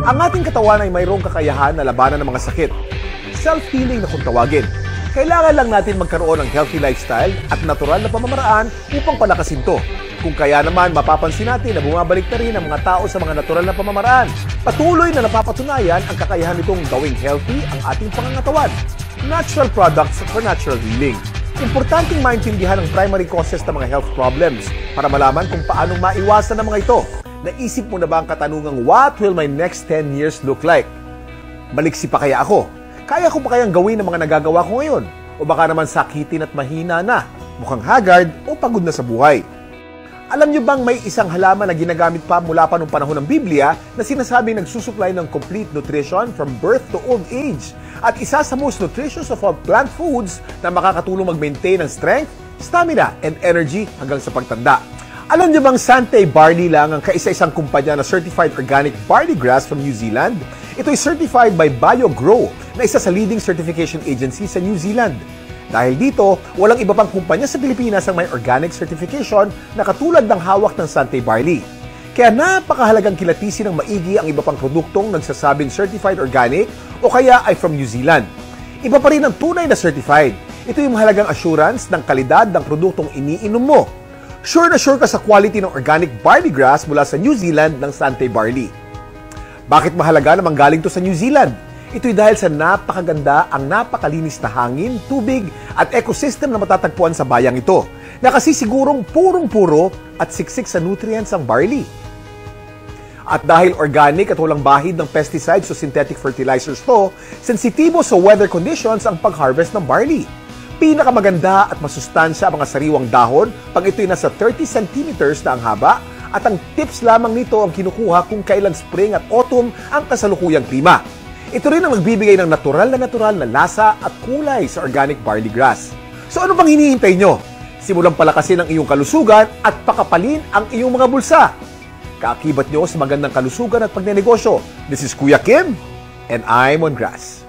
Ang ating katawan ay mayroong kakayahan na labanan ng mga sakit. Self-healing na kung tawagin. Kailangan lang natin magkaroon ng healthy lifestyle at natural na pamamaraan upang palakasin to. Kung kaya naman, mapapansin natin na bumabalik na rin ang mga tao sa mga natural na pamamaraan. Patuloy na napapatunayan ang kakayahan nitong gawing healthy ang ating pangangatawan. Natural products for natural healing. Importanteng maintindihan ang primary causes ng mga health problems para malaman kung paanong maiwasan ang mga ito. Naisip mo na ba ang katanungang, what will my next 10 years look like? Maliksi pa kaya ako? Kaya ko pa kayang gawin ang mga nagagawa ko ngayon? O baka naman sakitin at mahina na, mukhang haggard o pagod na sa buhay? Alam niyo bang may isang halaman na ginagamit pa mula pa noong panahon ng Biblia na sinasabing nagsusupply ng complete nutrition from birth to old age at isa sa most nutritious of all plant foods na makakatulong mag-maintain ng strength, stamina, and energy hanggang sa pagtanda? Alam niyo bang Sante Barley lang ang kaisa-isang kumpanya na certified organic barley grass from New Zealand? Ito ay certified by BioGrow na isa sa leading certification agency sa New Zealand. Dahil dito, walang iba pang kumpanya sa Pilipinas ang may organic certification na katulad ng hawak ng Sante Barley. Kaya napakahalagang kilatisin ng maigi ang iba pang produktong nagsasabing certified organic o kaya ay from New Zealand. Iba pa rin ang tunay na certified. Ito yung mahalagang assurance ng kalidad ng produktong iniinom mo. Sure na sure ka sa quality ng organic barley grass mula sa New Zealand ng Sante Barley. Bakit mahalaga na manggaling to sa New Zealand? Ito'y dahil sa napakaganda ang napakalinis na hangin, tubig at ecosystem na matatagpuan sa bayang ito na kasi sigurong purong-puro at siksik sa nutrients ang barley. At dahil organic at walang bahid ng pesticides o synthetic fertilizers to, sensitibo sa weather conditions ang pag-harvest ng barley. Pinakamaganda at masustansya ang mga sariwang dahon pag ito'y nasa 30 centimeters na ang haba at ang tips lamang nito ang kinukuha kung kailan spring at autumn ang kasalukuyang klima. Ito rin ang magbibigay ng natural na lasa at kulay sa organic barley grass. So ano bang hinihintay nyo? Simulang palakasin ang iyong kalusugan at pakapalin ang iyong mga bulsa. Kaakibat nyo sa magandang kalusugan at pagnenegosyo. This is Kuya Kim and I'm on Grass.